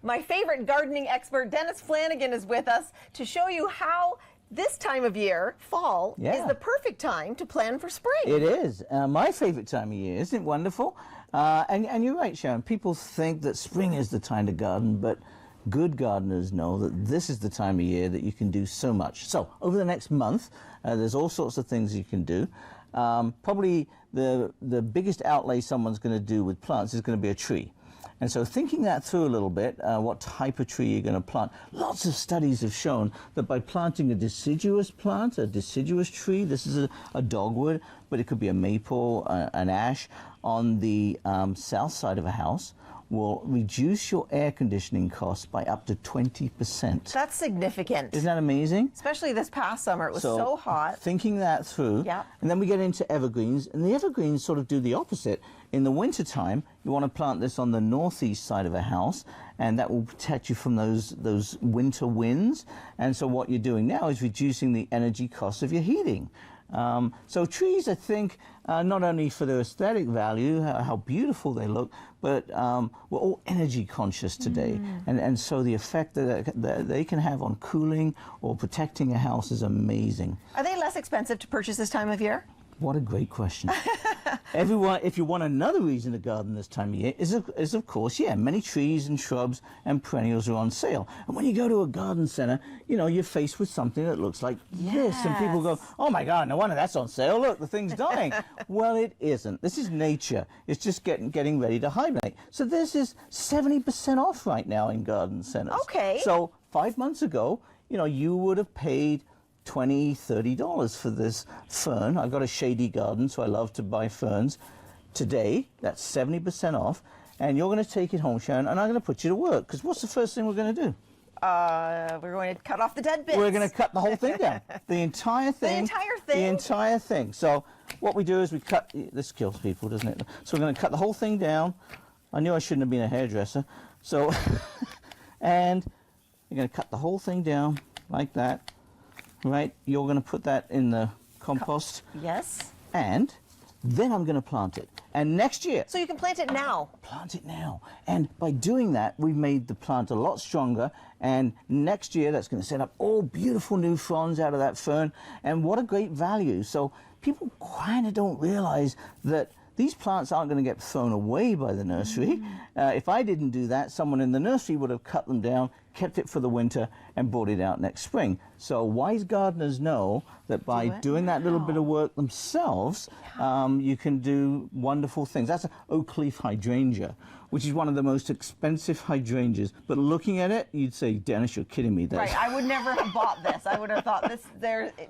My favorite gardening expert, Dennis Flanagan, is with us to show you how this time of year, fall, is the perfect time to plan for spring. It is. My favorite time of year. Isn't it wonderful? And you're right, Sharon. People think that spring is the time to garden, but good gardeners know that this is the time of year that you can do so much. So over the next month, there's all sorts of things you can do. Probably the biggest outlay someone's going to do with plants is going to be a tree. And so thinking that through a little bit, what type of tree you're going to plant. Lots of studies have shown that by planting a deciduous plant, a deciduous tree, this is a dogwood, but it could be a maple, an ash, on the south side of a house, will reduce your air conditioning costs by up to 20%. That's significant. Isn't that amazing? Especially this past summer, it was so hot. Thinking that through, and then we get into evergreens, and the evergreens sort of do the opposite. In the wintertime, you want to plant this on the northeast side of a house, and that will protect you from those winter winds. And so what you're doing now is reducing the energy cost of your heating. So trees, I think, not only for their aesthetic value, how beautiful they look, but we're all energy conscious today. And so the effect that they can have on cooling or protecting a house is amazing. Are they less expensive to purchase this time of year? What a great question. Everyone, if you want another reason to garden this time of year, is of course, many trees and shrubs and perennials are on sale. And when you go to a garden center, you know, you're faced with something that looks like this. And people go, oh my God, no wonder that's on sale. Look, the thing's dying. Well, it isn't. This is nature. It's just getting ready to hibernate. So this is 70% off right now in garden centers. Okay. So 5 months ago, you know, you would have paid $20, $30 for this fern. I've got a shady garden, so I love to buy ferns. Today, that's 70% off, and you're going to take it home, Sharon, and I'm going to put you to work, because what's the first thing we're going to do? We're going to cut off the dead bits. We're going to cut the whole thing down. The entire thing. The entire thing? The entire thing. So what we do is we cut, this kills people, doesn't it? So we're going to cut the whole thing down. I knew I shouldn't have been a hairdresser. So, and you're going to cut the whole thing down like that. Right, you're going to put that in the compost. Yes. And then I'm going to plant it. And next year. So you can plant it now. Plant it now. And by doing that, we've made the plant a lot stronger. And next year, that's going to set up all beautiful new fronds out of that fern. And what a great value. So people kind of don't realize that these plants aren't going to get thrown away by the nursery. If I didn't do that, someone in the nursery would have cut them down, kept it for the winter, and brought it out next spring. So wise gardeners know that by doing that little bit of work themselves, you can do wonderful things. That's an oak leaf hydrangea, which is one of the most expensive hydrangeas. But looking at it, you'd say, Dennis, you're kidding me. Right, I would never have bought this. I would have thought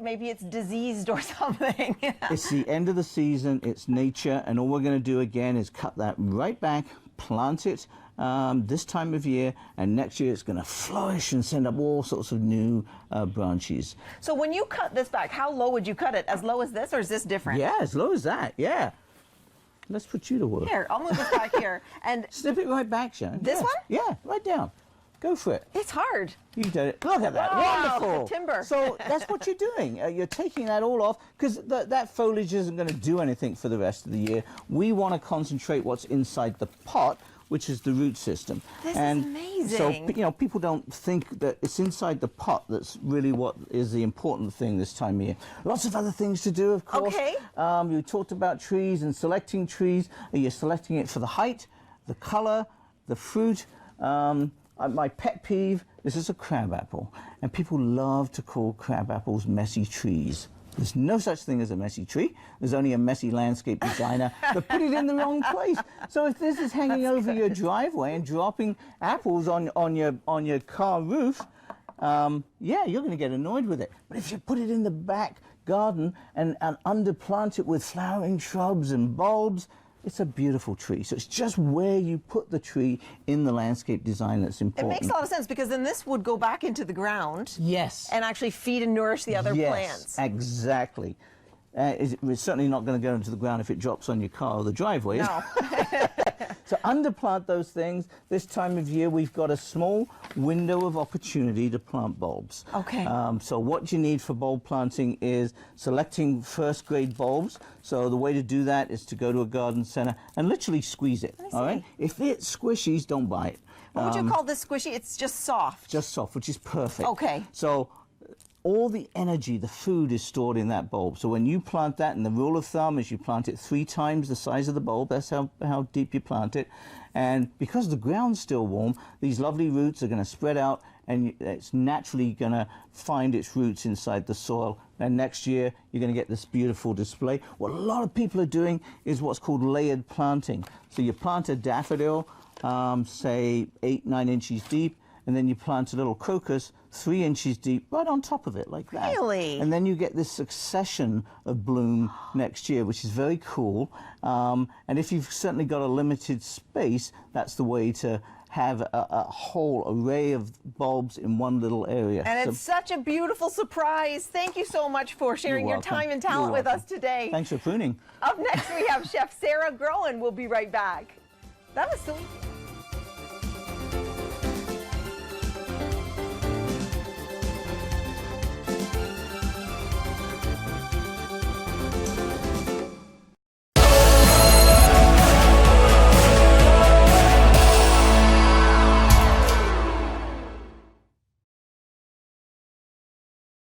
maybe it's diseased or something. It's the end of the season, it's nature, and all we're going to do again is cut that right back, plant it this time of year, and next year it's going to flourish and send up all sorts of new branches. So when you cut this back, how low would you cut it? As low as this, or is this different? Yeah, as low as that, yeah. Let's put you to work. Here, I'll move this back here. And snip it right back, Sharon. This one? Yeah, right down. Go for it. It's hard. You did it. Look at that. Wow, wonderful. the timber. So that's what you're doing. You're taking that all off, because that foliage isn't going to do anything for the rest of the year. We want to concentrate what's inside the pot, which is the root system. This is amazing. So, you know, people don't think that it's inside the pot that's really what is the important thing this time of year. Lots of other things to do, of course. Okay. You talked about trees and selecting trees. You're selecting it for the height, the color, the fruit. My pet peeve, this is a crabapple, and people love to call crabapples messy trees. There's no such thing as a messy tree. There's only a messy landscape designer that put it in the wrong place. So if this is hanging over your driveway and dropping apples on your car roof, yeah, you're going to get annoyed with it. But if you put it in the back garden and underplant it with flowering shrubs and bulbs, it's a beautiful tree. So it's just where you put the tree in the landscape design that's important. It makes a lot of sense, because then this would go back into the ground. Yes. And actually feed and nourish the other plants. Yes, exactly. It's certainly not going to go into the ground if it drops on your car or the driveway. No. So underplant those things. This time of year, we've got a small window of opportunity to plant bulbs. Okay. So what you need for bulb planting is selecting first grade bulbs. So the way to do that is to go to a garden center and literally squeeze it. All right. If it's squishy, don't buy it. What would you call this squishy? It's just soft. Just soft, which is perfect. Okay. So all the energy, the food is stored in that bulb. So when you plant that, and the rule of thumb is you plant it 3 times the size of the bulb. That's how deep you plant it. And because the ground's still warm, these lovely roots are going to spread out, and it's naturally going to find its roots inside the soil. And next year, you're going to get this beautiful display. What a lot of people are doing is what's called layered planting. So you plant a daffodil, say 8-9 inches deep, and then you plant a little crocus 3 inches deep right on top of it, like that. Really? And then you get this succession of bloom next year, which is very cool. And if you've certainly got a limited space, that's the way to have a whole array of bulbs in one little area. And it's such a beautiful surprise. Thank you so much for sharing your time and talent with us today. Thanks for pruning. Up next, we have Chef Sarah Groen. We'll be right back. That was so easy.